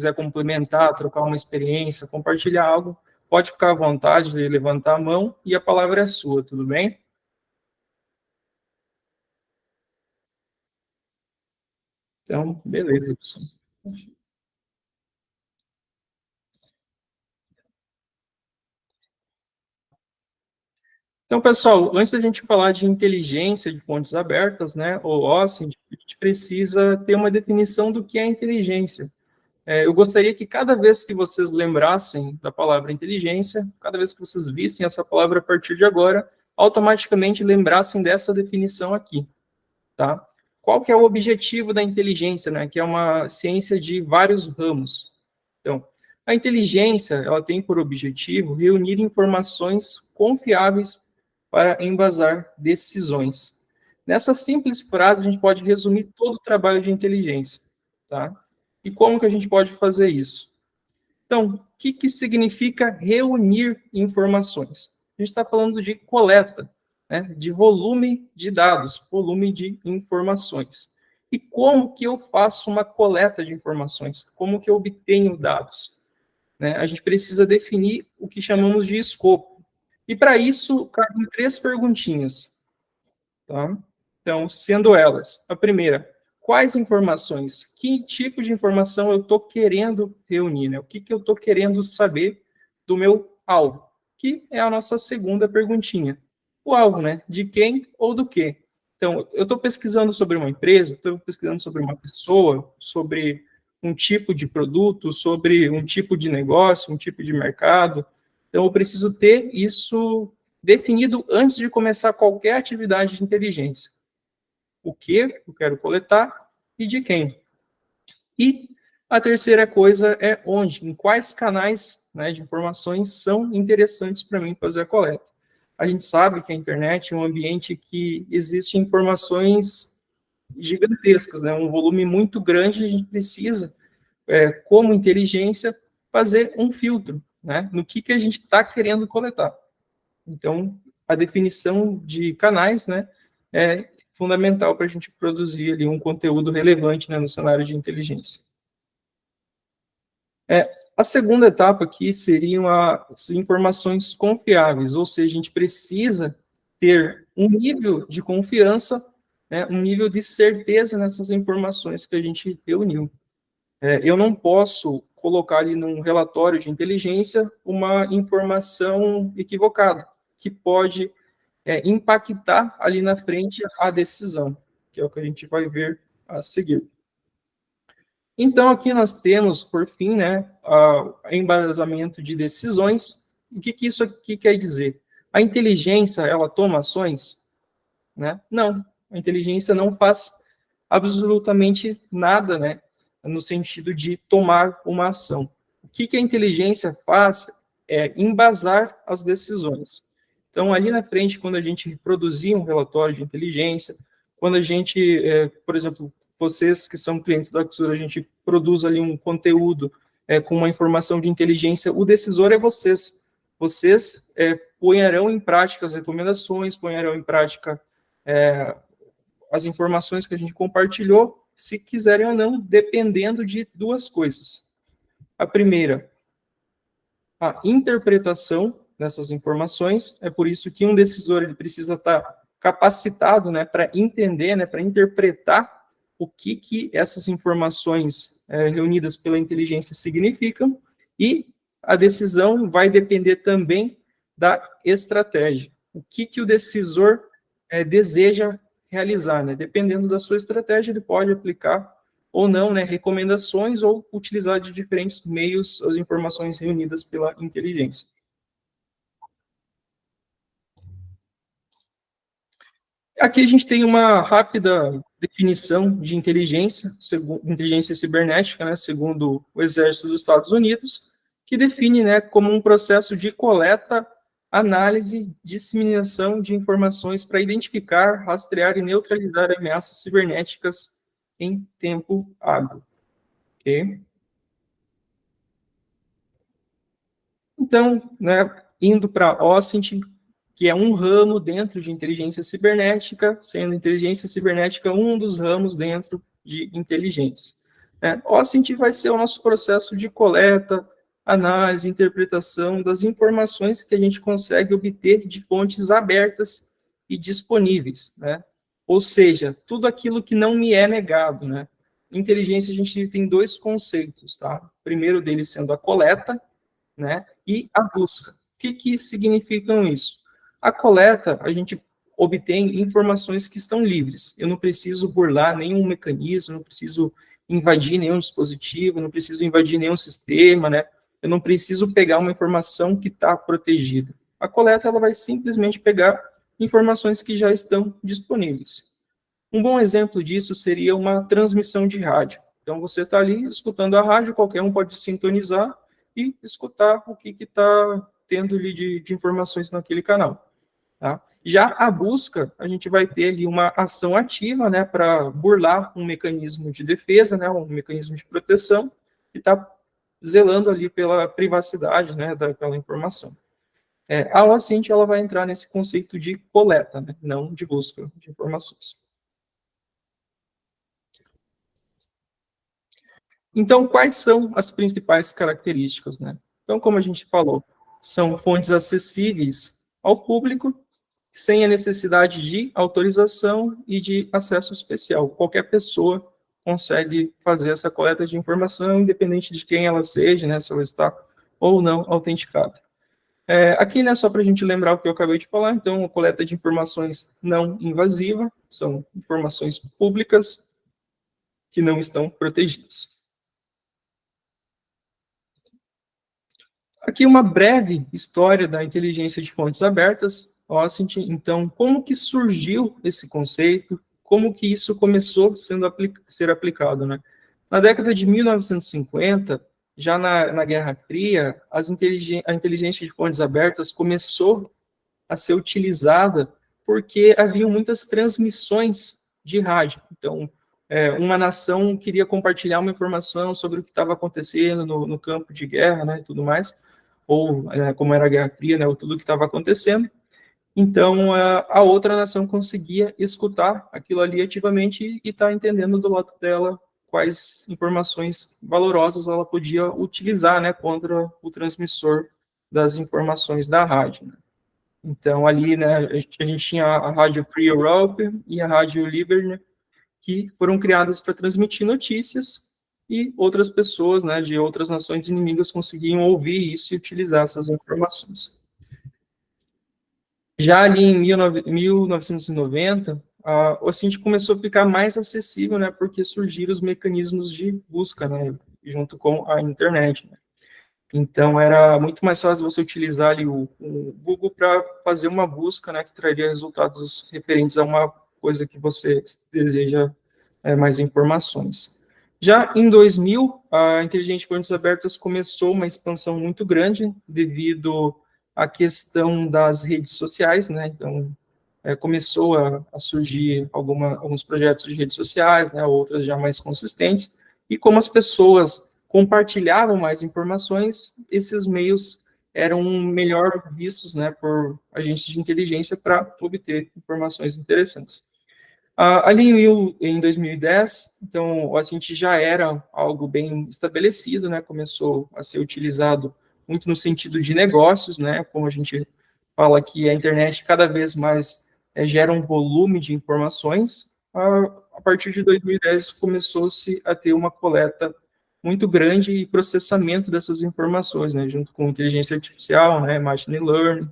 quiser complementar, trocar uma experiência, compartilhar algo, pode ficar à vontade de levantar a mão e a palavra é sua, tudo bem? Então, beleza, pessoal. Então, pessoal, antes da gente falar de inteligência de fontes abertas, né, ou OSINT, a gente precisa ter uma definição do que é inteligência. Eu gostaria que cada vez que vocês lembrassem da palavra inteligência, cada vez que vocês vissem essa palavra a partir de agora, automaticamente lembrassem dessa definição aqui, tá? Qual que é o objetivo da inteligência, né? Que é uma ciência de vários ramos. Então, a inteligência, ela tem por objetivo reunir informações confiáveis para embasar decisões. Nessa simples frase, a gente pode resumir todo o trabalho de inteligência, tá? E como que a gente pode fazer isso? Então, o que significa reunir informações? A gente está falando de coleta, né, de volume de dados, volume de informações. E como que eu faço uma coleta de informações? Como que eu obtenho dados? Né? A gente precisa definir o que chamamos de escopo. E para isso, cabem três perguntinhas. Tá? Então, sendo elas, a primeira, quais informações? Que tipo de informação eu estou querendo reunir? Né? O que eu estou querendo saber do meu alvo? Que é a nossa segunda perguntinha. O alvo, né? De quem ou do quê? Então, eu estou pesquisando sobre uma empresa, estou pesquisando sobre uma pessoa, sobre um tipo de produto, sobre um tipo de negócio, um tipo de mercado. Então, eu preciso ter isso definido antes de começar qualquer atividade de inteligência. O que eu quero coletar e de quem. E a terceira coisa é onde, em quais canais, né, de informações são interessantes para mim fazer a coleta. A gente sabe que a internet é um ambiente que existe informações gigantescas, né, um volume muito grande, a gente precisa, como inteligência, fazer um filtro, né, no que a gente está querendo coletar. Então, a definição de canais, né, é fundamental para a gente produzir ali um conteúdo relevante, né, no cenário de inteligência. A segunda etapa aqui seriam as informações confiáveis, ou seja, a gente precisa ter um nível de confiança, né, um nível de certeza nessas informações que a gente reuniu. Eu não posso colocar ali num relatório de inteligência uma informação equivocada, que pode impactar ali na frente a decisão, que é o que a gente vai ver a seguir. Então, aqui nós temos, por fim, né, embasamento de decisões. O que isso aqui quer dizer? A inteligência, ela toma ações? Né? Não, a inteligência não faz absolutamente nada, né, no sentido de tomar uma ação. O que a inteligência faz é embasar as decisões. Então, ali na frente, quando a gente produzir um relatório de inteligência, quando a gente, por exemplo, vocês que são clientes da Axura, a gente produz ali um conteúdo com uma informação de inteligência, o decisor é vocês. Vocês ponharão em prática as recomendações, ponharão em prática as informações que a gente compartilhou, se quiserem ou não, dependendo de duas coisas. A primeira, a interpretação dessas informações, é por isso que um decisor ele precisa estar capacitado, né, para entender, né, para interpretar o que essas informações reunidas pela inteligência significam, e a decisão vai depender também da estratégia. O que o decisor deseja realizar, né? Dependendo da sua estratégia, ele pode aplicar ou não, né, recomendações ou utilizar de diferentes meios as informações reunidas pela inteligência. Aqui a gente tem uma rápida definição de inteligência, inteligência cibernética, né, segundo o Exército dos Estados Unidos, que define, né, como um processo de coleta, análise, disseminação de informações para identificar, rastrear e neutralizar ameaças cibernéticas em tempo hábil. Okay? Então, né, indo para OSINT, que é um ramo dentro de inteligência cibernética, sendo inteligência cibernética um dos ramos dentro de inteligência. O OSINT vai ser o nosso processo de coleta, análise, interpretação das informações que a gente consegue obter de fontes abertas e disponíveis, né? Ou seja, tudo aquilo que não me é negado, né? Inteligência, a gente tem dois conceitos, tá? O primeiro deles sendo a coleta, né? E a busca. O que significam isso? A coleta, a gente obtém informações que estão livres. Eu não preciso burlar nenhum mecanismo, não preciso invadir nenhum dispositivo, não preciso invadir nenhum sistema, né? Eu não preciso pegar uma informação que está protegida. A coleta, ela vai simplesmente pegar informações que já estão disponíveis. Um bom exemplo disso seria uma transmissão de rádio. Então, você está ali escutando a rádio, qualquer um pode sintonizar e escutar o que está tendo ali de informações naquele canal. Tá? Já a busca, a gente vai ter ali uma ação ativa, né, para burlar um mecanismo de defesa, né, um mecanismo de proteção, que está zelando ali pela privacidade, né, daquela informação. A OSINT, ela vai entrar nesse conceito de coleta, né, não de busca de informações. Então, quais são as principais características, né? Então, como a gente falou, são fontes acessíveis ao público, sem a necessidade de autorização e de acesso especial. Qualquer pessoa consegue fazer essa coleta de informação, independente de quem ela seja, né, se ela está ou não autenticada. Aqui, né, só para a gente lembrar o que eu acabei de falar, então, a coleta de informações não invasiva, são informações públicas que não estão protegidas. Aqui uma breve história da inteligência de fontes abertas, OSINT. Então, como que surgiu esse conceito? Como que isso começou ser aplicado, né? Na década de 1950, já na Guerra Fria, a inteligência de fontes abertas começou a ser utilizada porque haviam muitas transmissões de rádio. Então, uma nação queria compartilhar uma informação sobre o que estava acontecendo no campo de guerra, né, e tudo mais, ou como era a Guerra Fria, né, ou tudo o que estava acontecendo. Então, a outra nação conseguia escutar aquilo ali ativamente e estar entendendo do lado dela quais informações valorosas ela podia utilizar, né, contra o transmissor das informações da rádio, né. Então, ali, né, a gente tinha a Rádio Free Europe e a Rádio Liberty, que foram criadas para transmitir notícias, e outras pessoas, né, de outras nações inimigas conseguiam ouvir isso e utilizar essas informações. Já ali em 1990, o OSINT começou a ficar mais acessível, né, porque surgiram os mecanismos de busca, né, junto com a internet, né. Então, era muito mais fácil você utilizar ali o Google para fazer uma busca, né, que traria resultados referentes a uma coisa que você deseja mais informações. Já em 2000, a inteligência de fontes abertas começou uma expansão muito grande devido à questão das redes sociais, né? Então, começou a surgir alguns projetos de redes sociais, né? Outras já mais consistentes, e como as pessoas compartilhavam mais informações, esses meios eram melhor vistos, né, por agentes de inteligência para obter informações interessantes. Ali em 2010, então, a gente já era algo bem estabelecido, né, começou a ser utilizado muito no sentido de negócios, né, como a gente fala que a internet cada vez mais gera um volume de informações. A partir de 2010 começou-se a ter uma coleta muito grande e processamento dessas informações, né, junto com inteligência artificial, né, machine learning,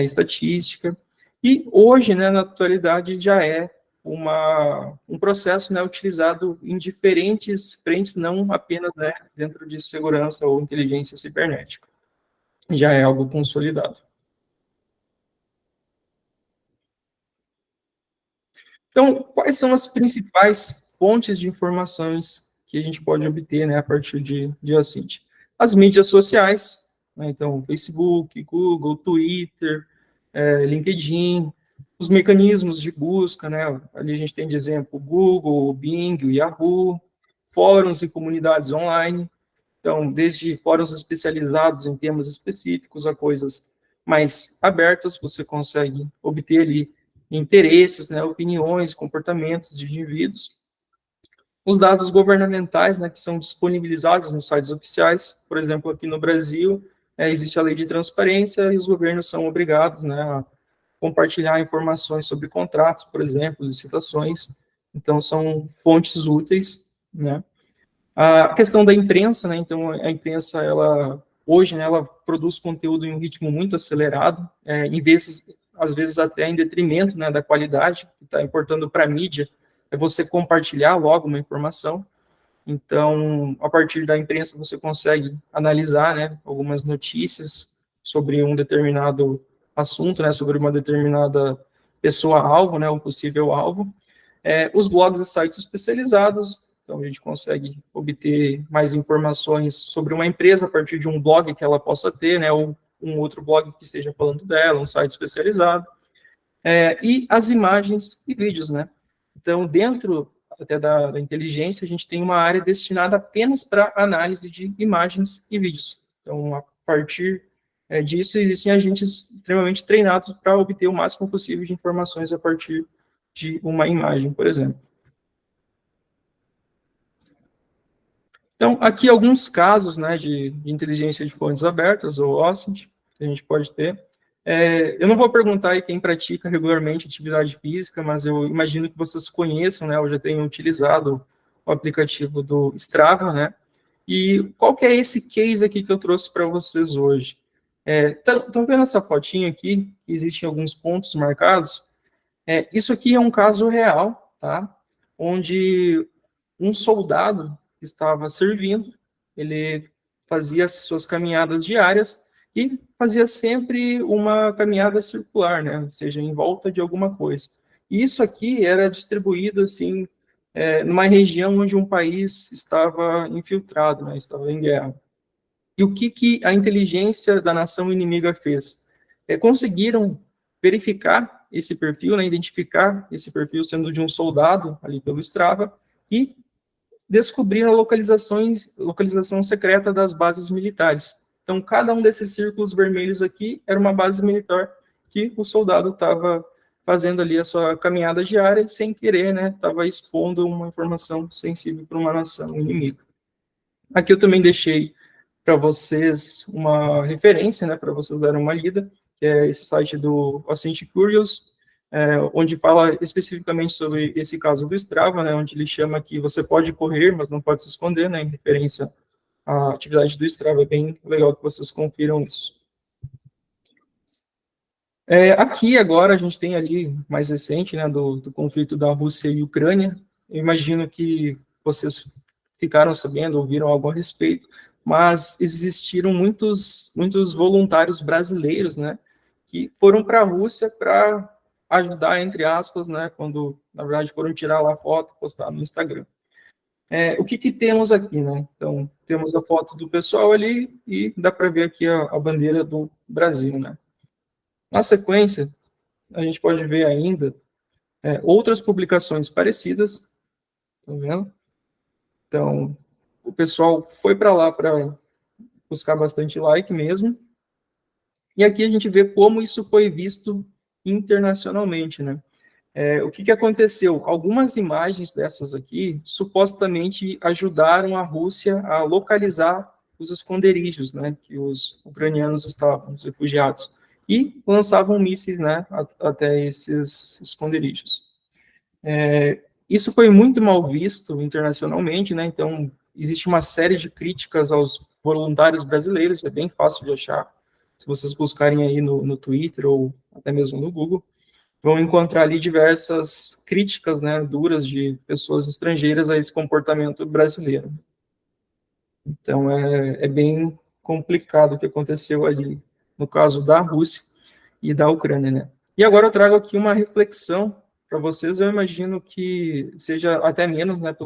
estatística, e hoje, né, na atualidade, já é um processo, né, utilizado em diferentes frentes, não apenas, né, dentro de segurança ou inteligência cibernética. Já é algo consolidado. Então, quais são as principais fontes de informações que a gente pode obter, né, a partir de OSINT? As mídias sociais, né, então, Facebook, Google, Twitter, LinkedIn, os mecanismos de busca, né, ali a gente tem de exemplo o Google, o Bing, o Yahoo, fóruns e comunidades online, então, desde fóruns especializados em temas específicos a coisas mais abertas, você consegue obter ali interesses, né, opiniões, comportamentos de indivíduos. os dados governamentais, né, que são disponibilizados nos sites oficiais. Por exemplo, aqui no Brasil, existe a lei de transparência e os governos são obrigados, né, a compartilhar informações sobre contratos, por exemplo, licitações. Então, são fontes úteis, né. A questão da imprensa, né, então, a imprensa, ela, hoje, né, ela produz conteúdo em um ritmo muito acelerado, às vezes até em detrimento, né, da qualidade, que está importando para a mídia, é você compartilhar logo uma informação. Então, a partir da imprensa, você consegue analisar, né, algumas notícias sobre um determinado assunto, né, sobre uma determinada pessoa-alvo, né, um possível alvo. Os blogs e sites especializados, então a gente consegue obter mais informações sobre uma empresa a partir de um blog que ela possa ter, né, ou um outro blog que esteja falando dela, um site especializado. E as imagens e vídeos, né? Então, dentro até da inteligência, a gente tem uma área destinada apenas para análise de imagens e vídeos. Então, a partir disso, existem agentes extremamente treinados para obter o máximo possível de informações a partir de uma imagem, por exemplo. Então, aqui alguns casos, né, de inteligência de fontes abertas, ou OSINT, que a gente pode ter. Eu não vou perguntar aí quem pratica regularmente atividade física, mas eu imagino que vocês conheçam, né, ou já tenham utilizado o aplicativo do Strava, né? E qual que é esse case aqui que eu trouxe para vocês hoje? Estão vendo essa fotinha aqui? Existem alguns pontos marcados. Isso aqui é um caso real, tá? Onde um soldado estava servindo, ele fazia as suas caminhadas diárias e fazia sempre uma caminhada circular, né? Ou seja, em volta de alguma coisa. E isso aqui era distribuído, assim, numa região onde um país estava infiltrado, né? Estava em guerra. E o que a inteligência da nação inimiga fez? Conseguiram verificar esse perfil, né, identificar esse perfil sendo de um soldado ali pelo Strava e descobriram a localização secreta das bases militares. Então, cada um desses círculos vermelhos aqui era uma base militar que o soldado estava fazendo ali a sua caminhada diária e, sem querer, né, estava expondo uma informação sensível para uma nação inimiga. Aqui eu também deixei para vocês uma referência, né, para vocês darem uma lida, que é esse site do Ocient Curious, onde fala especificamente sobre esse caso do Strava, né, onde ele chama que você pode correr, mas não pode se esconder, né, em referência à atividade do Strava. É bem legal que vocês confiram isso. Aqui agora a gente tem ali, mais recente, né, do conflito da Rússia e Ucrânia. Eu imagino que vocês ficaram sabendo, ouviram algo a respeito, mas existiram muitos voluntários brasileiros, né, que foram para a Rússia para ajudar, entre aspas, né, quando, na verdade, foram tirar lá a foto, postar no Instagram. O que temos aqui, né? Então, temos a foto do pessoal ali e dá para ver aqui a bandeira do Brasil, né? Na sequência, a gente pode ver ainda outras publicações parecidas, tá vendo? Então, o pessoal foi para lá para buscar bastante like mesmo. E aqui a gente vê como isso foi visto internacionalmente, né? O que aconteceu? Algumas imagens dessas aqui supostamente ajudaram a Rússia a localizar os esconderijos, né, que os ucranianos estavam, os refugiados, e lançavam mísseis, né, até esses esconderijos. Isso foi muito mal visto internacionalmente, né, então existe uma série de críticas aos voluntários brasileiros, é bem fácil de achar, se vocês buscarem aí no Twitter ou até mesmo no Google, vão encontrar ali diversas críticas, né, duras de pessoas estrangeiras a esse comportamento brasileiro. Então, é bem complicado o que aconteceu ali, no caso da Rússia e da Ucrânia, né. E agora eu trago aqui uma reflexão para vocês, eu imagino que seja até menos, né,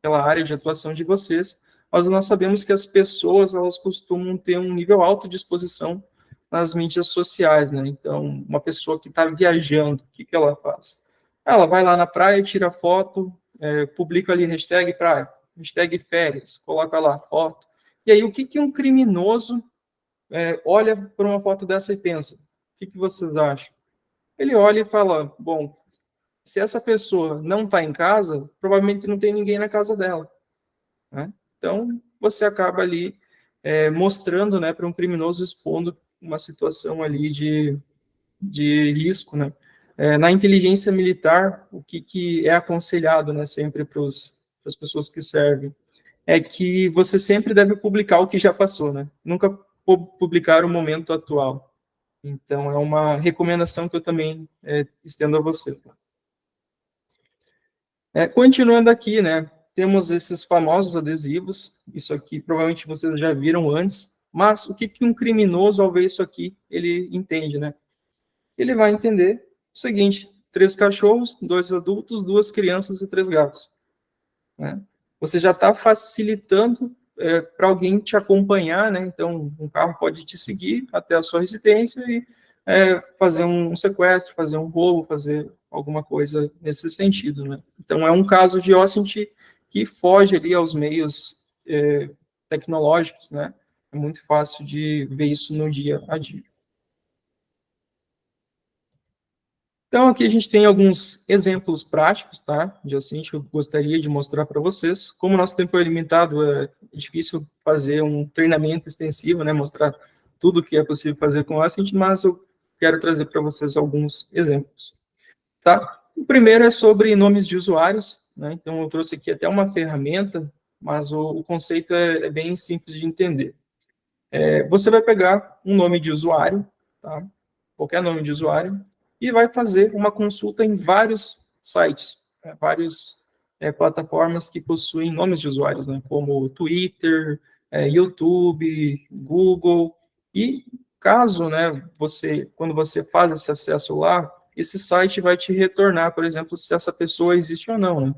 pela área de atuação de vocês, mas nós sabemos que as pessoas, elas costumam ter um nível alto de exposição nas mídias sociais, né? Então, uma pessoa que está viajando, o que ela faz? Ela vai lá na praia, tira foto, publica ali hashtag praia, hashtag férias, coloca lá foto. E aí, o que um criminoso olha por uma foto dessa e pensa? O que vocês acham? Ele olha e fala, bom, se essa pessoa não está em casa, provavelmente não tem ninguém na casa dela, né? Então, você acaba ali mostrando, né, para um criminoso, expondo uma situação ali de risco, né? Na inteligência militar, o que é aconselhado, né, sempre para as pessoas que servem, é que você sempre deve publicar o que já passou, né? Nunca publicar o momento atual. Então, é uma recomendação que eu também estendo a vocês. Né? Continuando aqui, né? Temos esses famosos adesivos. Isso aqui provavelmente vocês já viram antes. Mas o que um criminoso, ao ver isso aqui, ele entende, né? Ele vai entender o seguinte: 3 cachorros, 2 adultos, 2 crianças e 3 gatos. Né? Você já está facilitando para alguém te acompanhar, né? Então, um carro pode te seguir até a sua residência e fazer um sequestro, fazer um roubo, fazer alguma coisa nesse sentido, né? Então, é um caso de OSINT que foge ali aos meios tecnológicos, né? É muito fácil de ver isso no dia a dia. Então, aqui a gente tem alguns exemplos práticos, tá, de OSINT que eu gostaria de mostrar para vocês. Como o nosso tempo é limitado, é difícil fazer um treinamento extensivo, né, mostrar tudo o que é possível fazer com OSINT, mas eu quero trazer para vocês alguns exemplos, tá? O primeiro é sobre nomes de usuários, né, então eu trouxe aqui até uma ferramenta, mas o conceito é bem simples de entender. Você vai pegar um nome de usuário, tá? Qualquer nome de usuário, e vai fazer uma consulta em vários sites, várias plataformas que possuem nomes de usuários, né? Como Twitter, YouTube, Google, e caso, né, quando você faz esse acesso lá, esse site vai te retornar, por exemplo, se essa pessoa existe ou não, né?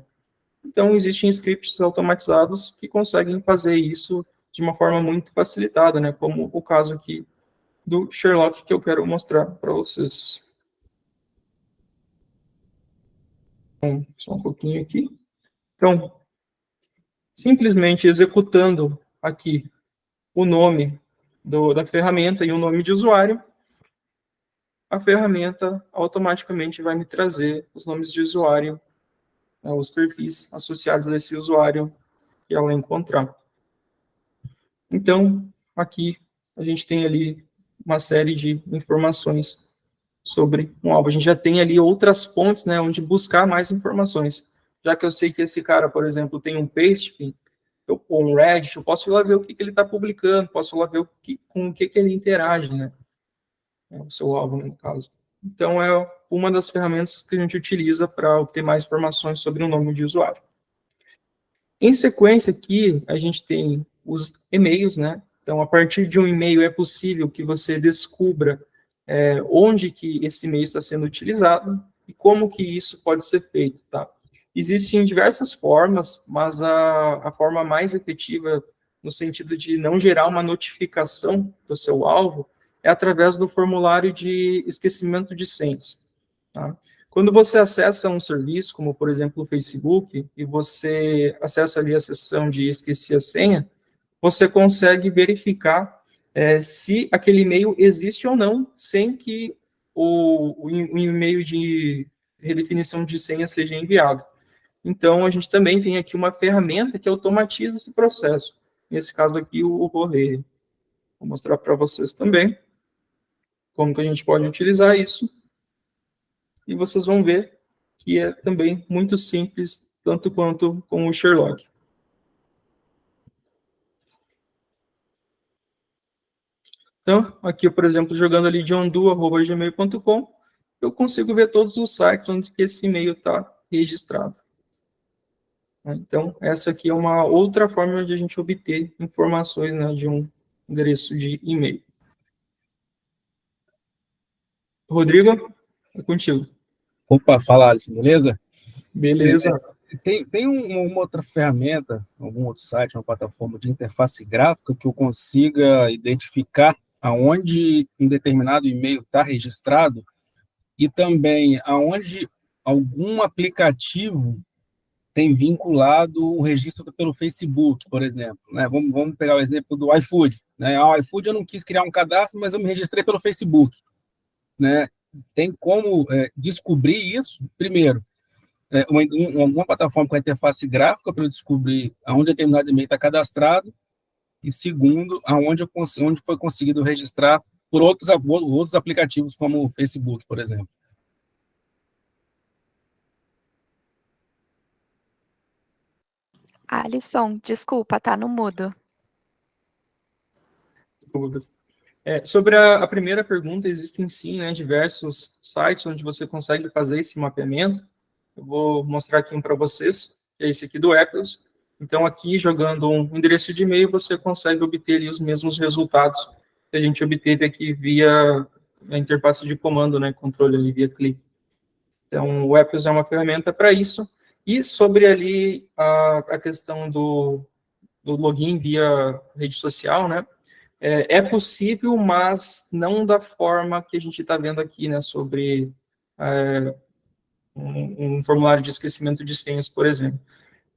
Então, existem scripts automatizados que conseguem fazer isso de uma forma muito facilitada, né? Como o caso aqui do Sherlock, que eu quero mostrar para vocês. Então, só um pouquinho aqui. Então, simplesmente executando aqui o nome da ferramenta e o nome de usuário, a ferramenta automaticamente vai me trazer os nomes de usuário, né, os perfis associados a esse usuário que ela encontrar. Então, aqui a gente tem ali uma série de informações sobre um alvo. A gente já tem ali outras fontes, né, onde buscar mais informações. Já que eu sei que esse cara, por exemplo, tem um Pastebin, ou um Reddit, eu posso ir lá ver o que ele está publicando, posso ir lá ver com o que ele interage, né? O seu alvo, no caso. Então, é uma das ferramentas que a gente utiliza para obter mais informações sobre o nome de usuário. Em sequência aqui, a gente tem os e-mails, né? Então, a partir de um e-mail é possível que você descubra onde que esse e-mail está sendo utilizado e como que isso pode ser feito, tá? Existem diversas formas, mas a forma mais efetiva, no sentido de não gerar uma notificação do seu alvo, é através do formulário de esquecimento de senhas, tá? Quando você acessa um serviço, como por exemplo o Facebook, e você acessa ali a seção de esqueci a senha, você consegue verificar se aquele e-mail existe ou não, sem que o e-mail de redefinição de senha seja enviado. Então, a gente também tem aqui uma ferramenta que automatiza esse processo. Nesse caso aqui, o Rolê. Vou mostrar para vocês também como que a gente pode utilizar isso. E vocês vão ver que é também muito simples, tanto quanto com o Sherlock. Então, aqui, por exemplo, jogando ali johndu@gmail.com, eu consigo ver todos os sites onde esse e-mail está registrado. Então, essa aqui é uma outra forma de a gente obter informações, né, de um endereço de e-mail. Rodrigo, é contigo. Opa, fala, Alisson, beleza? Beleza. Tem uma outra ferramenta, algum outro site, uma plataforma de interface gráfica que eu consiga identificar aonde um determinado e-mail está registrado e também aonde algum aplicativo tem vinculado o registro pelo Facebook, por exemplo, né? Vamos pegar o exemplo do iFood, né? O iFood eu não quis criar um cadastro, mas eu me registrei pelo Facebook, né? Tem como descobrir isso, primeiro, alguma plataforma com a interface gráfica para eu descobrir aonde determinado e-mail está cadastrado, e segundo, onde foi conseguido registrar por outros aplicativos, como o Facebook, por exemplo. Alisson, desculpa, tá no mudo. Sobre a primeira pergunta, existem sim, né, diversos sites onde você consegue fazer esse mapeamento. Eu vou mostrar aqui um para vocês, que é esse aqui do Apples. Então, aqui, jogando um endereço de e-mail, você consegue obter ali os mesmos resultados que a gente obteve aqui via a interface de comando, né, controle ali via clique. Então, o Apples é uma ferramenta para isso. E sobre ali a questão do login via rede social, né, é possível, mas não da forma que a gente está vendo aqui, né, sobre um formulário de esquecimento de senhas, por exemplo.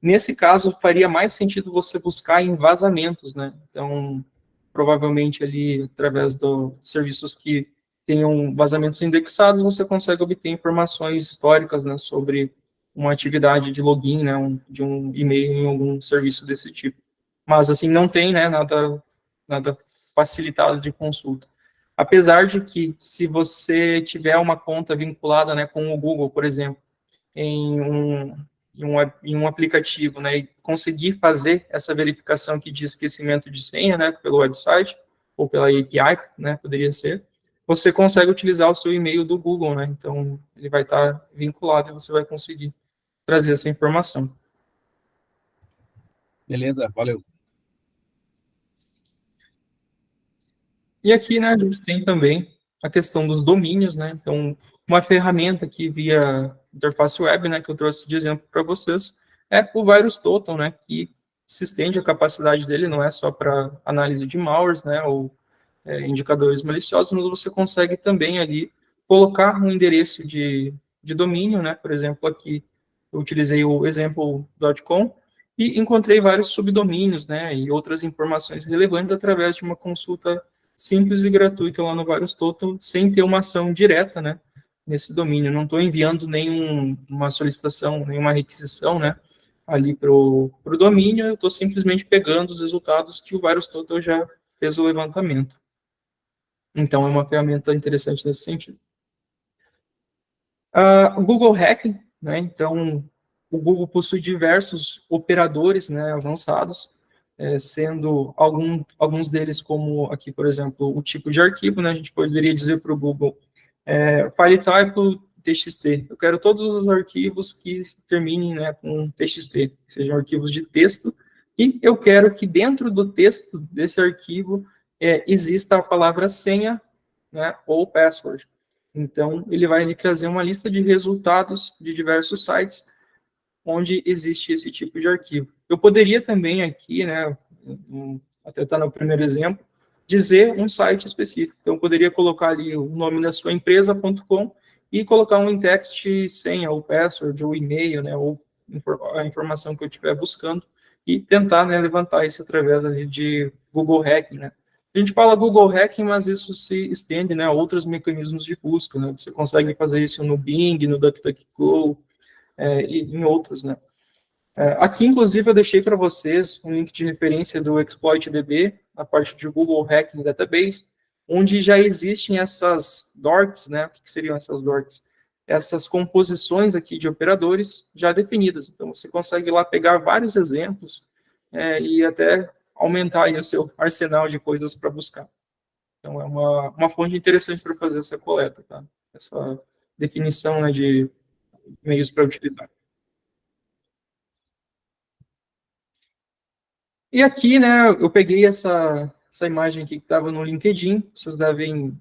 Nesse caso, faria mais sentido você buscar em vazamentos, né? Então, provavelmente ali, através dos serviços que tenham vazamentos indexados, você consegue obter informações históricas, né, sobre uma atividade de login, né, de um e-mail em algum serviço desse tipo. Mas, assim, não tem, né, nada facilitado de consulta. Apesar de que, se você tiver uma conta vinculada, né, com o Google, por exemplo, em um aplicativo, né, e conseguir fazer essa verificação aqui de esquecimento de senha, né, pelo website, ou pela API, né, poderia ser, você consegue utilizar o seu e-mail do Google, né, então ele vai estar vinculado e você vai conseguir trazer essa informação. Beleza, valeu. E aqui, né, a gente tem também a questão dos domínios, né, então uma ferramenta aqui via interface web, né, que eu trouxe de exemplo para vocês, é o VirusTotal, né, que se estende a capacidade dele, não é só para análise de malwares, né, ou indicadores maliciosos, mas você consegue também ali colocar um endereço de domínio, né, por exemplo, aqui eu utilizei o example.com e encontrei vários subdomínios, né, e outras informações relevantes através de uma consulta simples e gratuita lá no VirusTotal, sem ter uma ação direta, né, nesse domínio. Não estou enviando nenhuma solicitação, nenhuma requisição, né, ali para o domínio, eu estou simplesmente pegando os resultados que o VirusTotal já fez o levantamento. Então, é uma ferramenta interessante nesse sentido. O Google Hacking, né, então, o Google possui diversos operadores, né, avançados, sendo alguns deles como aqui, por exemplo, o tipo de arquivo, né, a gente poderia dizer para o Google, file type TXT, eu quero todos os arquivos que terminem, né, com TXT, sejam arquivos de texto, e eu quero que dentro do texto desse arquivo exista a palavra senha, né, ou password. Então, ele vai lhe trazer uma lista de resultados de diversos sites onde existe esse tipo de arquivo. Eu poderia também aqui, né, até estar no primeiro exemplo, dizer um site específico. Então, eu poderia colocar ali o nome da sua empresa.com e colocar um in-text senha, ou password, ou e-mail, né, ou a informação que eu estiver buscando, e tentar, né, levantar isso através ali de Google Hacking, né. A gente fala Google Hacking, mas isso se estende, né, a outros mecanismos de busca, né. Você consegue fazer isso no Bing, no DuckDuckGo, e em outros, né. Aqui, inclusive, eu deixei para vocês um link de referência do ExploitDB, na parte de Google Hacking Database, onde já existem essas dorks, né? O que seriam essas dorks? Essas composições aqui de operadores já definidas. Então, você consegue lá pegar vários exemplos e até aumentar aí o seu arsenal de coisas para buscar. Então, é uma fonte interessante para fazer essa coleta, tá? Essa definição, né, de meios para utilizar. E aqui, né, eu peguei essa imagem aqui que estava no LinkedIn, vocês devem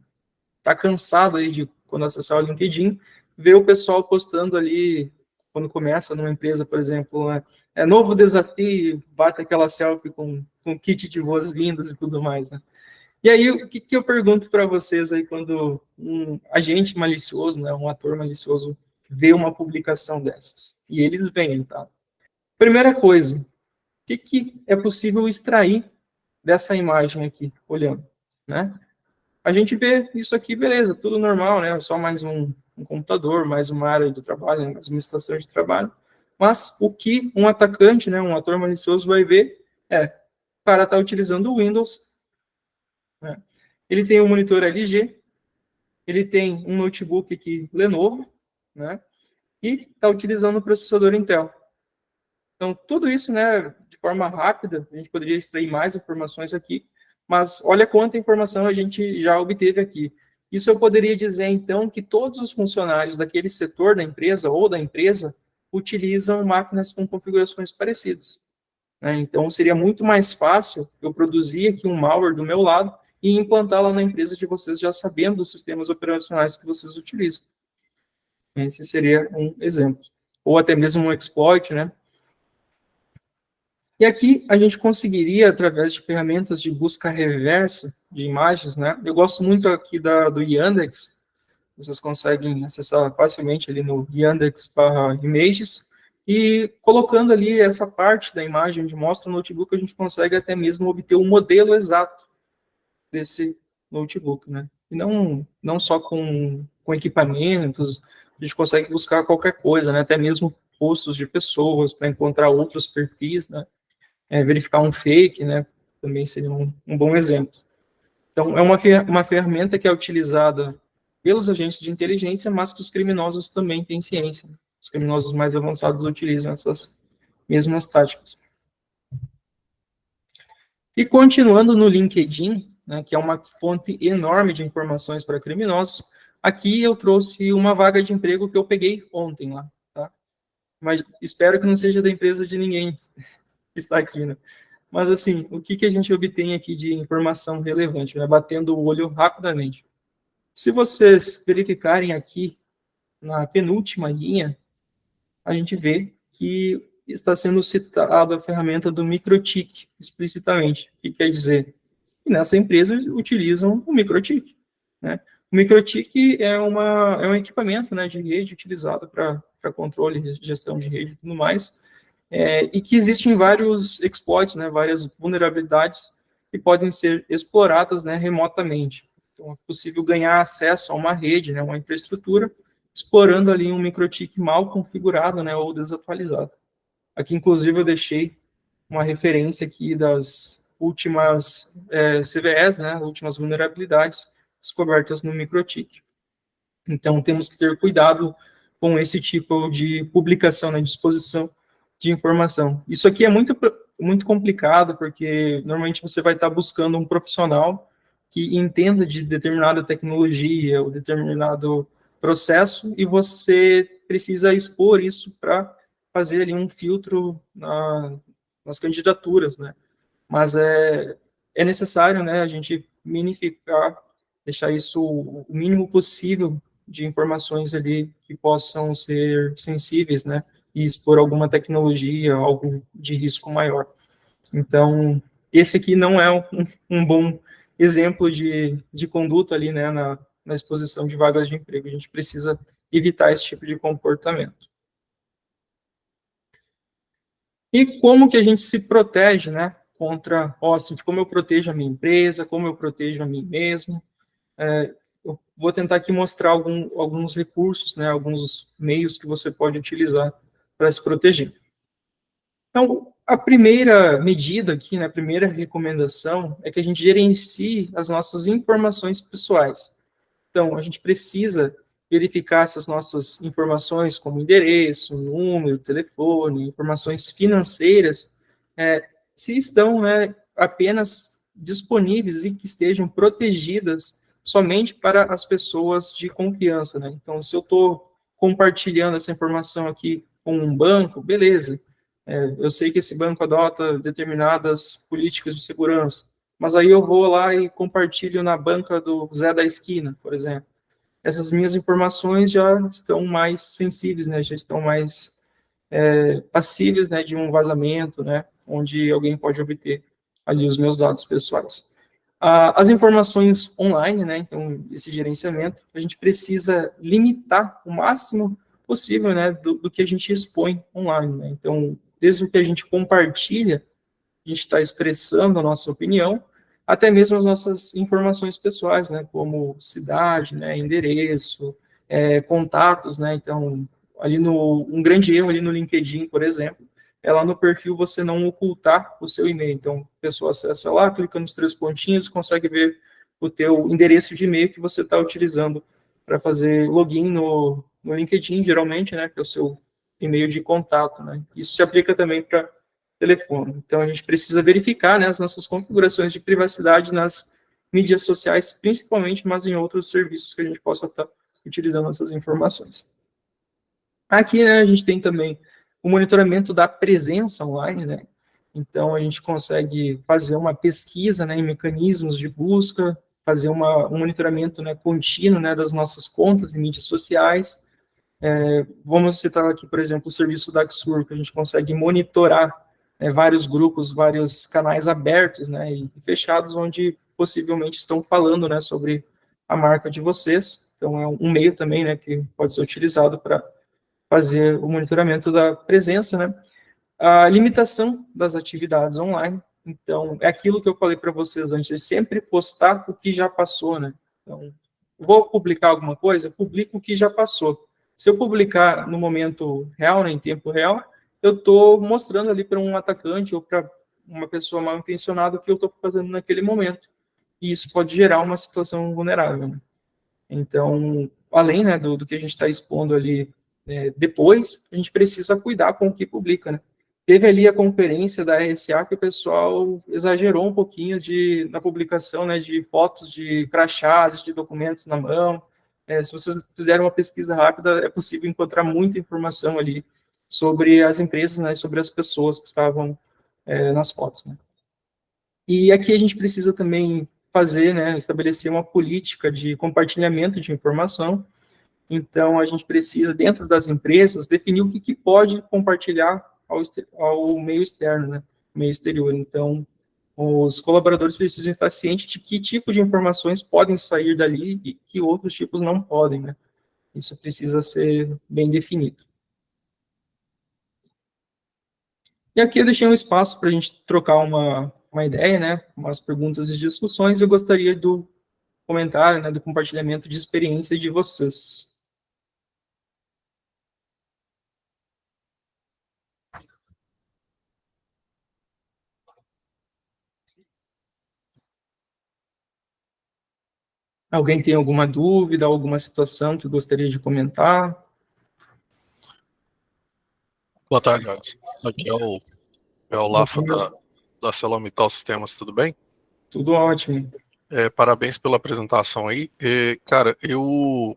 estar cansados aí de, quando acessar o LinkedIn, ver o pessoal postando ali, quando começa numa empresa, por exemplo, né, novo desafio, bate aquela selfie com kit de boas-vindas e tudo mais, né. E aí, o que eu pergunto para vocês aí, quando um agente malicioso, né, um ator malicioso, vê uma publicação dessas? E eles veem, tá? Primeira coisa, o que é possível extrair dessa imagem aqui, olhando, né? A gente vê isso aqui, beleza, tudo normal, né? Só mais um computador, mais uma área de trabalho, né, mais uma estação de trabalho. Mas o que um atacante, né, um ator malicioso vai ver é, o cara está utilizando o Windows, né, ele tem um monitor LG, ele tem um notebook aqui Lenovo, né, e está utilizando o processador Intel. Então, tudo isso, né, de forma rápida, a gente poderia extrair mais informações aqui, mas olha quanta informação a gente já obteve aqui. Isso eu poderia dizer, então, que todos os funcionários daquele setor da empresa ou da empresa utilizam máquinas com configurações parecidas, né? Então, seria muito mais fácil eu produzir aqui um malware do meu lado e implantá-lo na empresa de vocês já sabendo dos sistemas operacionais que vocês utilizam. Esse seria um exemplo. Ou até mesmo um exploit, né? E aqui a gente conseguiria, através de ferramentas de busca reversa de imagens, né? Eu gosto muito aqui do Yandex, vocês conseguem acessar facilmente ali no Yandex/Images, e colocando ali essa parte da imagem onde mostra o notebook, a gente consegue até mesmo obter o modelo exato desse notebook, né? E não só com equipamentos, a gente consegue buscar qualquer coisa, né? Até mesmo rostos de pessoas, para encontrar outros perfis, né? Verificar um fake, né? Também seria um bom exemplo. Então, é uma ferramenta que é utilizada pelos agentes de inteligência, mas que os criminosos também têm ciência. Os criminosos mais avançados utilizam essas mesmas táticas. E continuando no LinkedIn, né, que é uma fonte enorme de informações para criminosos, aqui eu trouxe uma vaga de emprego que eu peguei ontem lá, tá? Mas espero que não seja da empresa de ninguém que está aqui, né? Mas, assim, o que a gente obtém aqui de informação relevante, né? Batendo o olho rapidamente. Se vocês verificarem aqui na penúltima linha, a gente vê que está sendo citada a ferramenta do MikroTik explicitamente. O que quer dizer? E nessa empresa utilizam o MikroTik, né? O MikroTik é um equipamento, né, de rede utilizado para controle, gestão de rede e tudo mais, e que existem vários exploits, né, várias vulnerabilidades que podem ser exploradas, né, remotamente. Então, é possível ganhar acesso a uma rede, né, uma infraestrutura, explorando ali um MikroTik mal configurado, né, ou desatualizado. Aqui, inclusive, eu deixei uma referência aqui das últimas CVEs, né, últimas vulnerabilidades descobertas no MikroTik. Então, temos que ter cuidado com esse tipo de publicação, né, disposição de informação. Isso aqui é muito complicado, porque normalmente você vai estar buscando um profissional que entenda de determinada tecnologia ou determinado processo, e você precisa expor isso para fazer ali um filtro nas candidaturas, né? Mas é necessário, né, a gente minificar, deixar isso o mínimo possível de informações ali que possam ser sensíveis, né, e expor alguma tecnologia, algo de risco maior. Então, esse aqui não é um bom exemplo de conduta ali, né, na exposição de vagas de emprego. A gente precisa evitar esse tipo de comportamento. E como que a gente se protege, né, contra, assim, como eu protejo a minha empresa, como eu protejo a mim mesmo. Eu vou tentar aqui mostrar alguns recursos, né, alguns meios que você pode utilizar para se proteger. Então, a primeira medida aqui, né, a primeira recomendação é que a gente gerencie as nossas informações pessoais. Então, a gente precisa verificar essas nossas informações, como endereço, número, telefone, informações financeiras, se estão, né, apenas disponíveis e que estejam protegidas somente para as pessoas de confiança, né? Então, se eu estou compartilhando essa informação aqui com um banco, beleza. Eu sei que esse banco adota determinadas políticas de segurança, mas aí eu vou lá e compartilho na banca do Zé da esquina, por exemplo. Essas minhas informações já estão mais sensíveis, né? Já estão mais passíveis, né, de um vazamento, né, onde alguém pode obter ali os meus dados pessoais. As informações online, né, então, esse gerenciamento, a gente precisa limitar o máximo possível, né, do que a gente expõe online, né? Então, desde o que a gente compartilha, a gente está expressando a nossa opinião, até mesmo as nossas informações pessoais, né, como cidade, né, endereço, contatos, né? Então, um grande erro ali no LinkedIn, por exemplo, é lá no perfil você não ocultar o seu e-mail. Então, a pessoa acessa lá, clica nos 3 pontinhos e consegue ver o teu endereço de e-mail que você está utilizando para fazer login no LinkedIn, geralmente, né, que é o seu e-mail de contato, né? Isso se aplica também para telefone. Então, a gente precisa verificar, né, as nossas configurações de privacidade nas mídias sociais, principalmente, mas em outros serviços que a gente possa estar utilizando essas informações. Aqui, né, a gente tem também o monitoramento da presença online, né? Então, a gente consegue fazer uma pesquisa, né, em mecanismos de busca, fazer um monitoramento, né, contínuo, né, das nossas contas em mídias sociais. Vamos citar aqui, por exemplo, o serviço da Axur, que a gente consegue monitorar, né, vários grupos, vários canais abertos, né, e fechados, onde possivelmente estão falando, né, sobre a marca de vocês. Então, é um meio também, né, que pode ser utilizado para fazer o monitoramento da presença, né? A limitação das atividades online. Então, é aquilo que eu falei para vocês antes, é sempre postar o que já passou, né? Então, vou publicar alguma coisa, publico o que já passou. Se eu publicar no momento real, né, em tempo real, eu estou mostrando ali para um atacante ou para uma pessoa mal intencionada o que eu estou fazendo naquele momento. E isso pode gerar uma situação vulnerável, né? Então, além, né, do que a gente está expondo ali depois, a gente precisa cuidar com o que publica, né? Teve ali a conferência da RSA que o pessoal exagerou um pouquinho na publicação, né, de fotos de crachás, de documentos na mão. Se vocês fizerem uma pesquisa rápida, é possível encontrar muita informação ali sobre as empresas, né, sobre as pessoas que estavam nas fotos, né? E aqui a gente precisa também fazer, né, estabelecer uma política de compartilhamento de informação. Então, a gente precisa, dentro das empresas, definir o que pode compartilhar ao meio externo, né, meio exterior. Então, os colaboradores precisam estar cientes de que tipo de informações podem sair dali e que outros tipos não podem, né? Isso precisa ser bem definido. E aqui eu deixei um espaço para a gente trocar uma ideia, né, umas perguntas e discussões. Eu gostaria do comentário, né, do compartilhamento de experiência de vocês. Alguém tem alguma dúvida, alguma situação que gostaria de comentar? Boa tarde, Alex. Aqui é o Lafa da Celomital Sistemas, tudo bem? Tudo ótimo. Parabéns pela apresentação aí. Cara, eu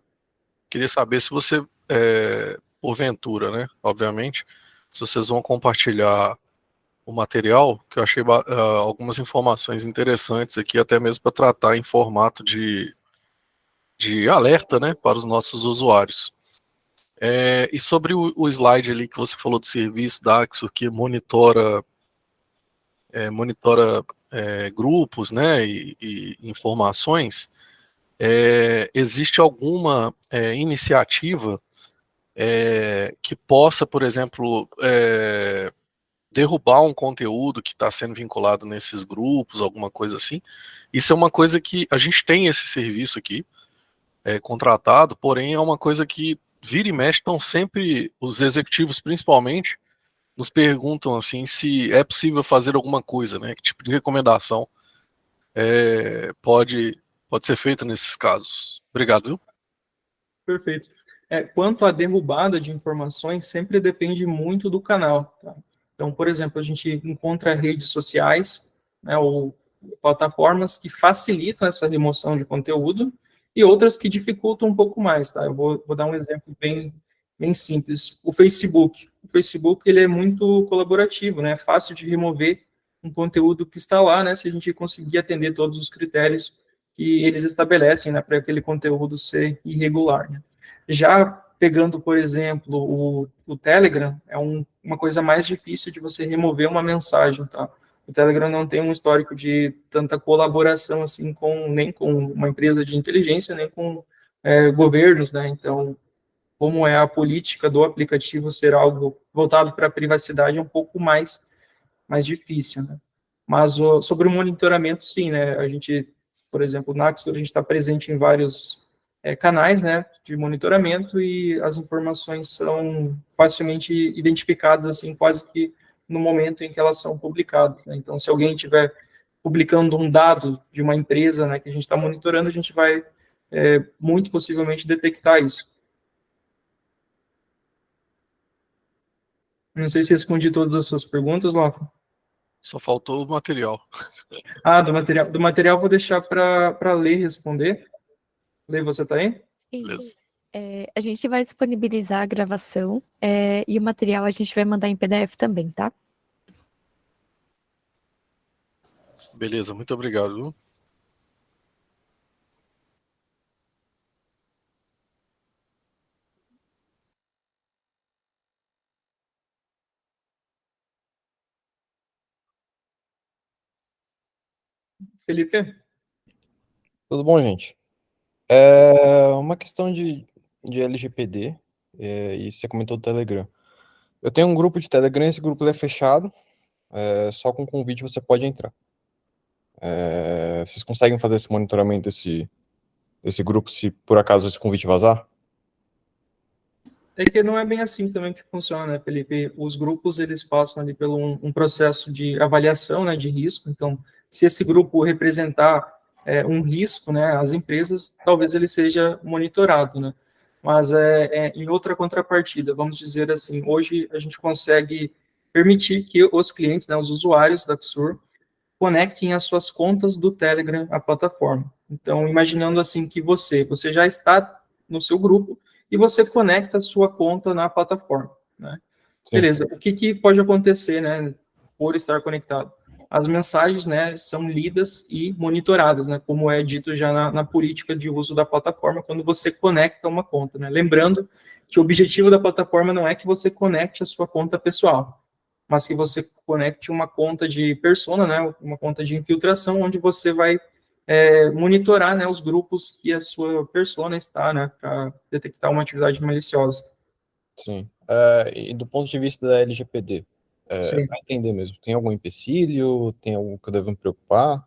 queria saber se você, porventura, né, obviamente, se vocês vão compartilhar o material, que eu achei algumas informações interessantes aqui, até mesmo para tratar em formato de alerta, né, para os nossos usuários. E sobre o slide ali que você falou do serviço da Axur, que monitora grupos, né, e informações, existe alguma iniciativa que possa, por exemplo, derrubar um conteúdo que está sendo vinculado nesses grupos, alguma coisa assim? Isso é uma coisa que a gente tem esse serviço aqui, contratado, porém é uma coisa que vira e mexe, estão sempre, os executivos principalmente, nos perguntam assim se é possível fazer alguma coisa, né? Que tipo de recomendação pode ser feita nesses casos. Obrigado, viu? Perfeito. Quanto à derrubada de informações, sempre depende muito do canal. Tá? Então, por exemplo, a gente encontra redes sociais, né, ou plataformas que facilitam essa remoção de conteúdo e outras que dificultam um pouco mais. Tá? Eu vou dar um exemplo bem simples. O Facebook. O Facebook ele é muito colaborativo, né? É fácil de remover um conteúdo que está lá, né? Se a gente conseguir atender todos os critérios que eles estabelecem, né, para aquele conteúdo ser irregular. Né? Já pegando, por exemplo, o Telegram, é uma coisa mais difícil de você remover uma mensagem, tá? O Telegram não tem um histórico de tanta colaboração assim nem com uma empresa de inteligência, nem com governos, né? Então, como é a política do aplicativo ser algo voltado para a privacidade, é um pouco mais difícil, né? Mas sobre o monitoramento, sim, né? A gente, por exemplo, na Axur, a gente está presente em vários canais, né, de monitoramento, e as informações são facilmente identificadas, assim, quase que no momento em que elas são publicadas, né? Então, se alguém estiver publicando um dado de uma empresa, né, que a gente está monitorando, a gente vai, muito possivelmente, detectar isso. Não sei se respondi todas as suas perguntas, Lafa. Só faltou o material. Do material vou deixar para Lei responder. Lei, você está aí? Sim. Beleza. A gente vai disponibilizar a gravação e o material a gente vai mandar em PDF também, tá? Beleza, muito obrigado. Viu? Felipe? Tudo bom, gente? É uma questão de LGPD, e você comentou do Telegram. Eu tenho um grupo de Telegram, esse grupo ele é fechado, só com convite você pode entrar. Vocês conseguem fazer esse monitoramento desse grupo se por acaso esse convite vazar? É que não é bem assim também que funciona, né, Felipe? Os grupos, eles passam ali pelo um processo de avaliação, né, de risco. Então, se esse grupo representar um risco, né, às empresas, talvez ele seja monitorado, né? Mas em outra contrapartida, vamos dizer assim, hoje a gente consegue permitir que os clientes, né, os usuários da Xur, conectem as suas contas do Telegram à plataforma. Então, imaginando assim que você já está no seu grupo e você conecta a sua conta na plataforma, né? Sim. Beleza, o que pode acontecer, né, por estar conectado? As mensagens, né, são lidas e monitoradas, né, como é dito já na política de uso da plataforma, quando você conecta uma conta, né? Lembrando que o objetivo da plataforma não é que você conecte a sua conta pessoal, mas que você conecte uma conta de persona, né, uma conta de infiltração, onde você vai monitorar, né, os grupos que a sua persona está, né, para detectar uma atividade maliciosa. Sim. E do ponto de vista da LGPD, Sim. para entender mesmo, tem algum empecilho? Tem algo que eu devo me preocupar?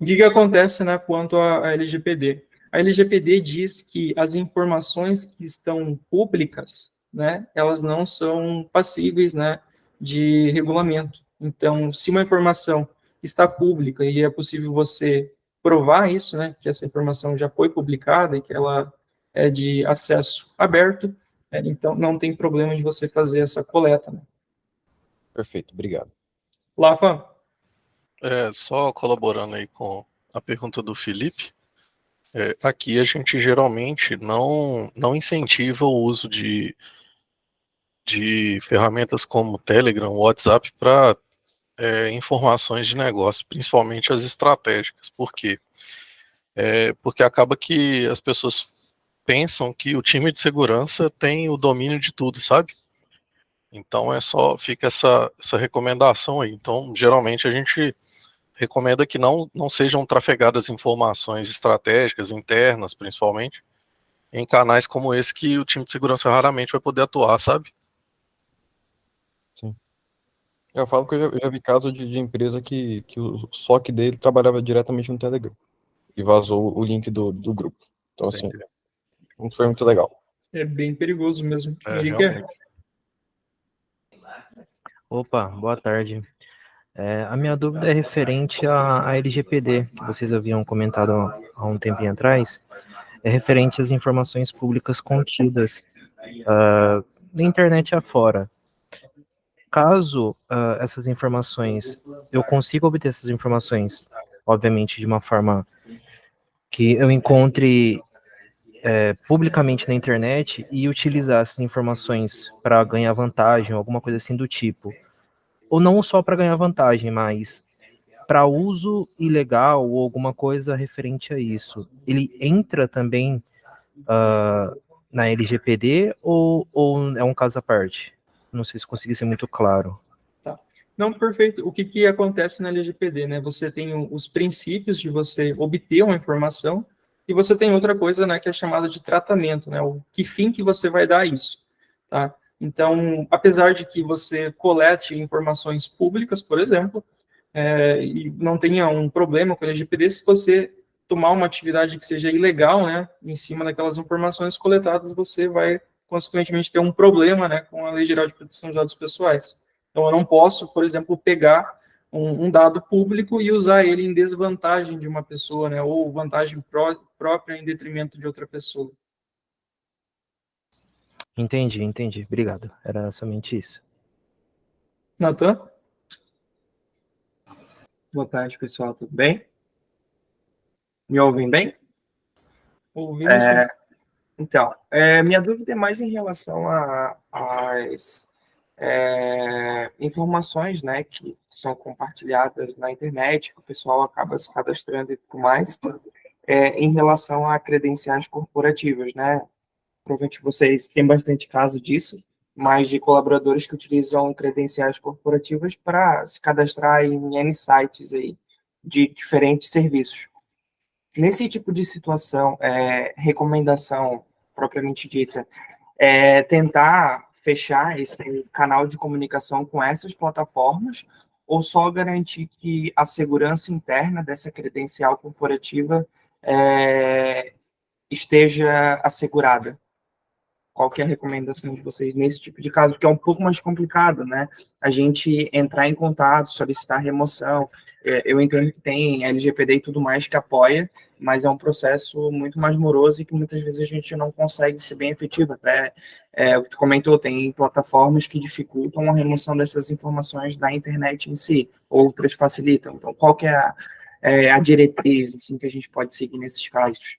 O que acontece, né, quanto à LGPD? A LGPD diz que as informações que estão públicas, né, elas não são passíveis, né, de regulamento. Então, se uma informação está pública e é possível você provar isso, né, que essa informação já foi publicada e que ela é de acesso aberto, então não tem problema de você fazer essa coleta, né? Perfeito, obrigado. Lafa? Só colaborando aí com a pergunta do Felipe, aqui a gente geralmente não incentiva o uso de ferramentas como Telegram, WhatsApp para informações de negócio, principalmente as estratégicas. Por quê? Porque acaba que as pessoas pensam que o time de segurança tem o domínio de tudo, sabe? Então fica essa recomendação aí. Então, geralmente a gente recomenda que não sejam trafegadas informações estratégicas, internas, principalmente, em canais como esse que o time de segurança raramente vai poder atuar, sabe? Sim. Eu falo que eu já vi caso de empresa que o SOC dele trabalhava diretamente no Telegram e vazou o link do grupo. Então, assim, não foi muito legal. É bem perigoso mesmo. Realmente. Opa, boa tarde. A minha dúvida é referente à LGPD, que vocês haviam comentado há um tempinho atrás, é referente às informações públicas contidas na internet afora. Caso essas informações, eu consiga obter essas informações, obviamente de uma forma que eu encontre publicamente na internet e utilizar essas informações para ganhar vantagem, alguma coisa assim do tipo. Ou não só para ganhar vantagem, mas para uso ilegal ou alguma coisa referente a isso. Ele entra também na LGPD ou é um caso à parte? Não sei se consegui ser muito claro. Tá. Não, perfeito. O que acontece na LGPD, né? Você tem os princípios de você obter uma informação e você tem outra coisa, né, que é chamada de tratamento, né? O que fim que você vai dar a isso, tá? Então, apesar de que você colete informações públicas, por exemplo, e não tenha um problema com a LGPD, se você tomar uma atividade que seja ilegal, né, em cima daquelas informações coletadas, você vai, consequentemente, ter um problema, né, com a Lei Geral de Proteção de Dados Pessoais. Então, eu não posso, por exemplo, pegar um dado público e usar ele em desvantagem de uma pessoa, né, ou vantagem própria em detrimento de outra pessoa. Entendi. Obrigado. Era somente isso. Natan? Boa tarde, pessoal, tudo bem? Me ouvem bem? Ouvindo sim. Então, minha dúvida é mais em relação às informações, né, que são compartilhadas na internet, que o pessoal acaba se cadastrando e tudo mais, em relação a credenciais corporativas, né? Provavelmente vocês têm bastante caso disso, mas de colaboradores que utilizam credenciais corporativas para se cadastrar em N sites aí de diferentes serviços. Nesse tipo de situação, recomendação propriamente dita, tentar fechar esse canal de comunicação com essas plataformas ou só garantir que a segurança interna dessa credencial corporativa esteja assegurada? Qual que é a recomendação de vocês nesse tipo de caso? Porque é um pouco mais complicado, né? A gente entrar em contato, solicitar remoção. Eu entendo que tem LGPD e tudo mais que apoia, mas é um processo muito mais moroso e que muitas vezes a gente não consegue ser bem efetivo. Até o que tu comentou, tem plataformas que dificultam a remoção dessas informações da internet em si, outras facilitam. Então, qual que é a diretriz assim, que a gente pode seguir nesses casos?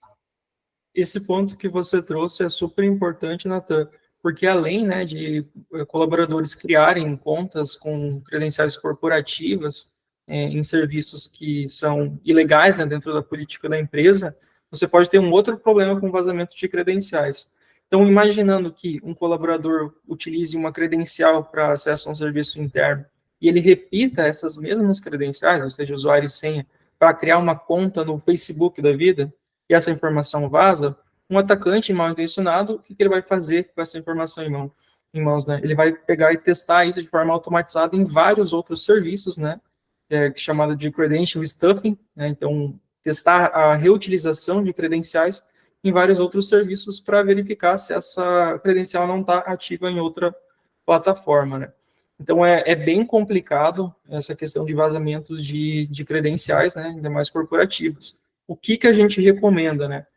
Esse ponto que você trouxe é super importante, Natan, porque além, né, de colaboradores criarem contas com credenciais corporativas em serviços que são ilegais, né, dentro da política da empresa, você pode ter um outro problema com vazamento de credenciais. Então, imaginando que um colaborador utilize uma credencial para acesso a um serviço interno e ele repita essas mesmas credenciais, ou seja, usuário e senha, para criar uma conta no Facebook da vida, e essa informação vaza, um atacante mal intencionado, o que ele vai fazer com essa informação em mãos, né? Ele vai pegar e testar isso de forma automatizada em vários outros serviços, né? Chamado de credential stuffing, né? Então, testar a reutilização de credenciais em vários outros serviços para verificar se essa credencial não está ativa em outra plataforma, né? Então, é bem complicado essa questão de vazamentos de credenciais, né? Ainda mais corporativas. O que a gente recomenda, né?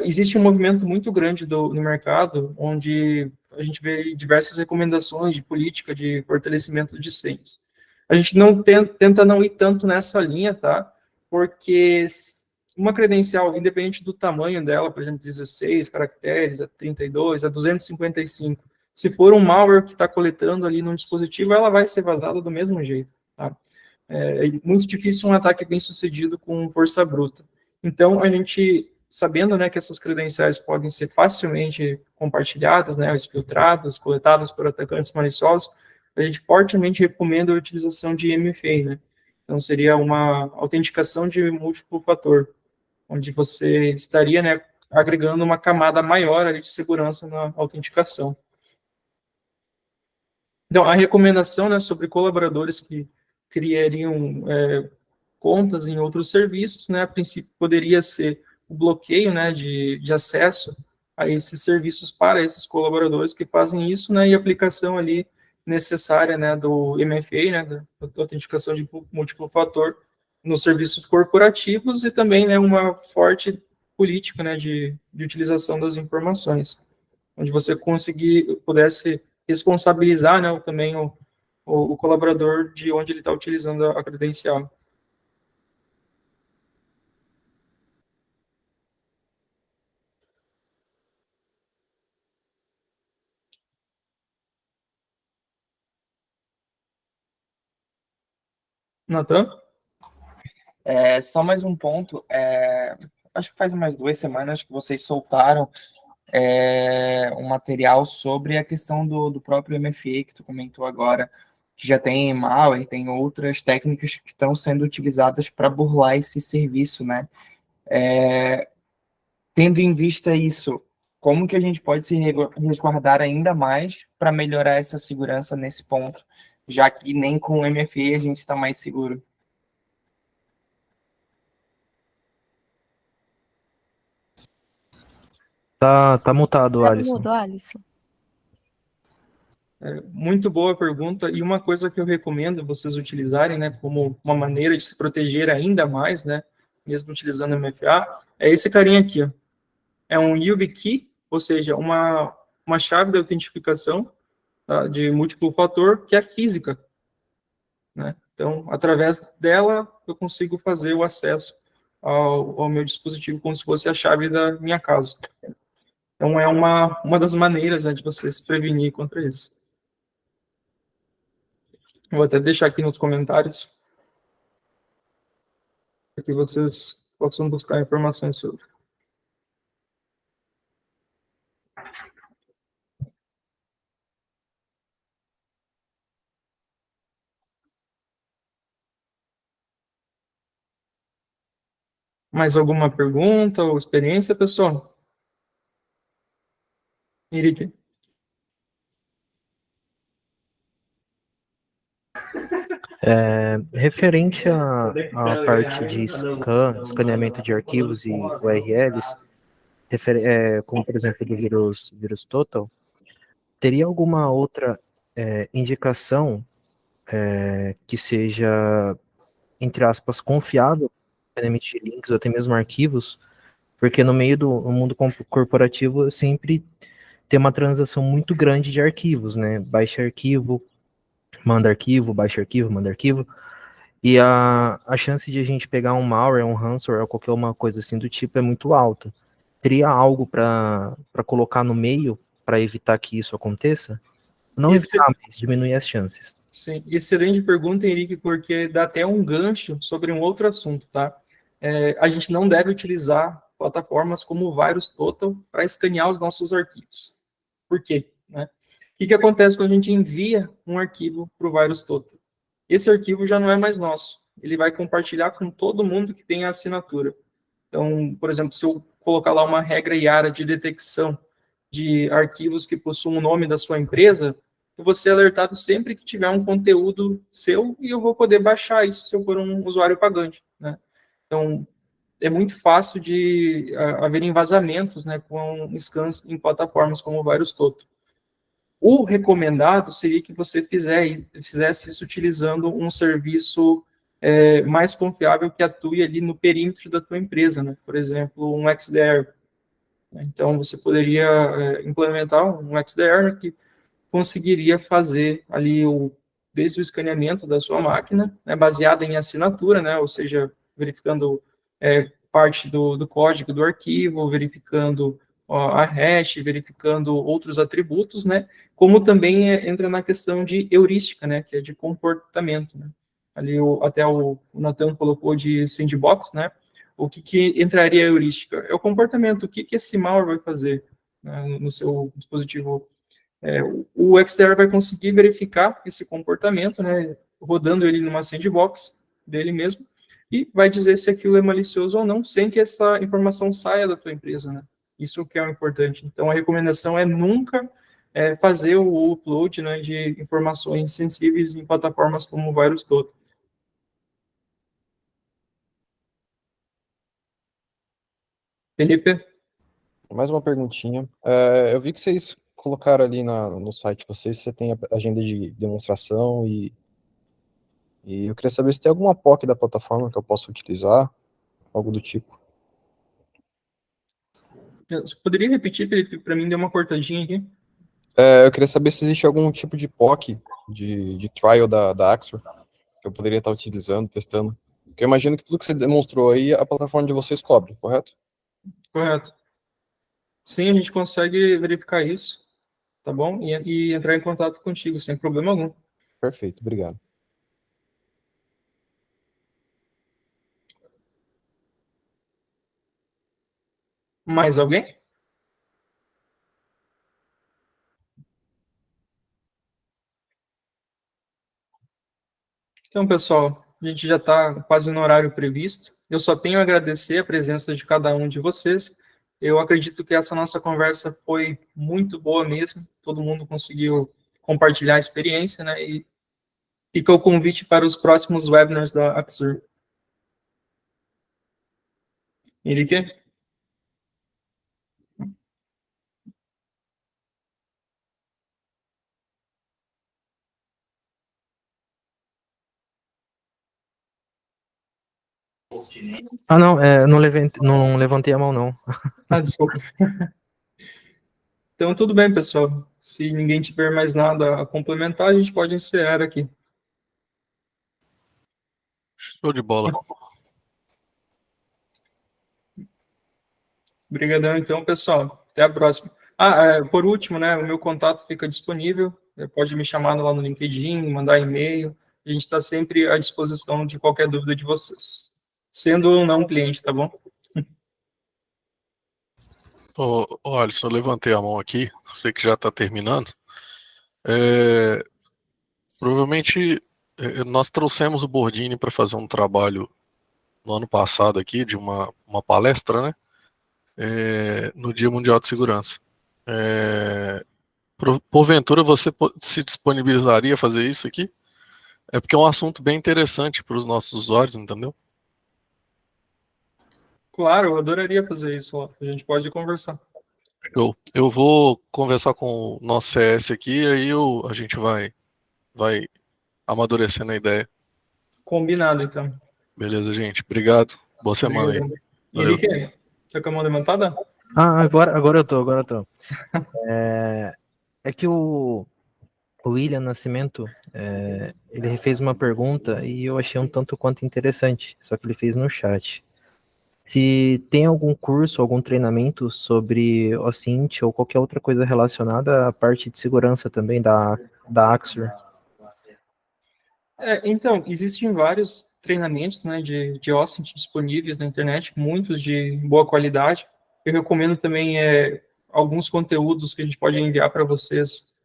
Existe um movimento muito grande no mercado, onde a gente vê diversas recomendações de política de fortalecimento de senhas. A gente não tenta não ir tanto nessa linha, tá? Porque uma credencial, independente do tamanho dela, por exemplo, 16 caracteres, a 32, a 255, se for um malware que está coletando ali no dispositivo, ela vai ser vazada do mesmo jeito, tá? É muito difícil um ataque bem sucedido com força bruta. Então, a gente, sabendo, né, que essas credenciais podem ser facilmente compartilhadas, né, filtradas, coletadas por atacantes maliciosos, a gente fortemente recomenda a utilização de MFA, né? Então, seria uma autenticação de múltiplo fator, onde você estaria, né, agregando uma camada maior ali de segurança na autenticação. Então, a recomendação, né, sobre colaboradores que criariam contas em outros serviços, né, a princípio poderia ser o bloqueio, né, de acesso a esses serviços para esses colaboradores que fazem isso, né, e aplicação ali necessária, né, do MFA, né, da autenticação de múltiplo fator nos serviços corporativos e também, né, uma forte política, né, de utilização das informações, onde você pudesse responsabilizar, né, também o colaborador de onde ele está utilizando a credencial. Natan? Só mais um ponto. Acho que faz umas 2 semanas que vocês soltaram um material sobre a questão do próprio MFA que tu comentou agora, que já tem malware, tem outras técnicas que estão sendo utilizadas para burlar esse serviço, né? Tendo em vista isso, como que a gente pode se resguardar ainda mais para melhorar essa segurança nesse ponto, já que nem com o MFA a gente está mais seguro? Tá mutado, Tá no Alisson. mudo, Alisson. Muito boa pergunta, e uma coisa que eu recomendo vocês utilizarem, né, como uma maneira de se proteger ainda mais, né, mesmo utilizando MFA, é esse carinha aqui, ó. É um YubiKey, ou seja, uma chave de autentificação, tá, de múltiplo fator, que é física, né? Então, através dela, eu consigo fazer o acesso ao meu dispositivo como se fosse a chave da minha casa. Então, é uma das maneiras, né, de você se prevenir contra isso. Vou até deixar aqui nos comentários para que vocês possam buscar informações sobre. Mais alguma pergunta ou experiência, pessoal? Henrique? Referente à parte de escaneamento de arquivos e URLs, como por exemplo do vírus Total, teria alguma outra indicação que seja, entre aspas, confiável para emitir links ou até mesmo arquivos? Porque no meio do mundo corporativo sempre tem uma transação muito grande de arquivos, né? Baixa arquivo, manda arquivo, baixa arquivo, manda arquivo. E a chance de a gente pegar um malware, um ransomware ou qualquer uma coisa assim do tipo é muito alta. Teria algo para colocar no meio para evitar que isso aconteça? Não evitar, mas diminuir as chances. Sim, excelente pergunta, Henrique, porque dá até um gancho sobre um outro assunto, tá? A gente não deve utilizar plataformas como o VirusTotal para escanear os nossos arquivos. Por quê? Né? O que acontece quando a gente envia um arquivo para o VirusTotal? Esse arquivo já não é mais nosso. Ele vai compartilhar com todo mundo que tem a assinatura. Então, por exemplo, se eu colocar lá uma regra IARA de detecção de arquivos que possuem o nome da sua empresa, eu vou ser alertado sempre que tiver um conteúdo seu e eu vou poder baixar isso se eu for um usuário pagante, né? Então, é muito fácil de haver vazamentos, né, com scans em plataformas como o VirusTotal. O recomendado seria que você fizesse isso utilizando um serviço mais confiável que atue ali no perímetro da tua empresa, né? Por exemplo, um XDR. Então, você poderia implementar um XDR que conseguiria fazer ali desde o escaneamento da sua máquina, né, baseada em assinatura, né, ou seja, verificando parte do código do arquivo, verificando a hash, verificando outros atributos, né, como também entra na questão de heurística, né, que é de comportamento, né. Ali até o Nathan colocou de sandbox, né, o que entraria a heurística? É o comportamento, o que esse malware vai fazer, né, no seu dispositivo. O XDR vai conseguir verificar esse comportamento, né, rodando ele numa sandbox dele mesmo, e vai dizer se aquilo é malicioso ou não, sem que essa informação saia da tua empresa, né? Isso que é o importante. Então, a recomendação é nunca fazer o upload, né, de informações sensíveis em plataformas como o VirusTotal. Felipe? Mais uma perguntinha. Eu vi que vocês colocaram ali no site de vocês, você tem a agenda de demonstração e eu queria saber se tem alguma POC da plataforma que eu possa utilizar, algo do tipo. Você poderia repetir, Felipe? Para mim deu uma cortadinha aqui. Eu queria saber se existe algum tipo de POC de trial da Axor que eu poderia estar utilizando, testando. Porque eu imagino que tudo que você demonstrou aí, a plataforma de vocês cobre, correto? Correto. Sim, a gente consegue verificar isso, tá bom? E entrar em contato contigo, sem problema algum. Perfeito, obrigado. Mais alguém? Então, pessoal, a gente já está quase no horário previsto. Eu só tenho a agradecer a presença de cada um de vocês. Eu acredito que essa nossa conversa foi muito boa mesmo. Todo mundo conseguiu compartilhar a experiência, né? E fica o convite para os próximos webinars da Axur. Henrique? Ah, não, não levantei a mão, não. Ah, desculpa. Então, tudo bem, pessoal. Se ninguém tiver mais nada a complementar, a gente pode encerrar aqui. Show de bola. Obrigadão, então, pessoal. Até a próxima. Por último, né, o meu contato fica disponível. Pode me chamar lá no LinkedIn, mandar e-mail. A gente está sempre à disposição de qualquer dúvida de vocês, sendo ou não cliente, tá bom? Ô, Alisson, eu levantei a mão aqui, sei que já está terminando. Provavelmente nós trouxemos o Bordini para fazer um trabalho no ano passado aqui, de uma palestra, né? No Dia Mundial de Segurança. Porventura você se disponibilizaria a fazer isso aqui? É porque é um assunto bem interessante para os nossos usuários, entendeu? Claro, eu adoraria fazer isso, ó. A gente pode conversar. Eu vou conversar com o nosso CS aqui, aí a gente vai amadurecendo a ideia. Combinado, então. Beleza, gente? Obrigado. Boa semana aí. Obrigado. Valeu. Henrique, tá com a mão levantada? Agora eu tô. É que o William Nascimento, ele fez uma pergunta e eu achei um tanto quanto interessante, só que ele fez no chat. Se tem algum curso, algum treinamento sobre OSINT ou qualquer outra coisa relacionada à parte de segurança também da Axur. Então, existem vários treinamentos, né, de OSINT disponíveis na internet, muitos de boa qualidade. Eu recomendo também alguns conteúdos que a gente pode enviar para vocês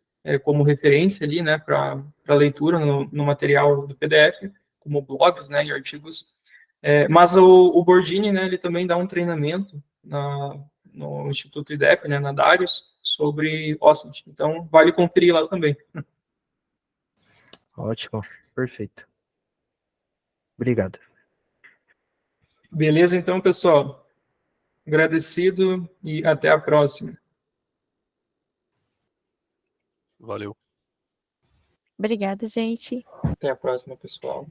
como referência ali, né, para leitura no material do PDF, como blogs, né, e artigos. Mas o Bordini, né, ele também dá um treinamento no Instituto IDEP, né, na Darius, sobre OSINT. Então, vale conferir lá também. Ótimo, perfeito. Obrigado. Beleza, então, pessoal. Agradecido e até a próxima. Valeu. Obrigada, gente. Até a próxima, pessoal.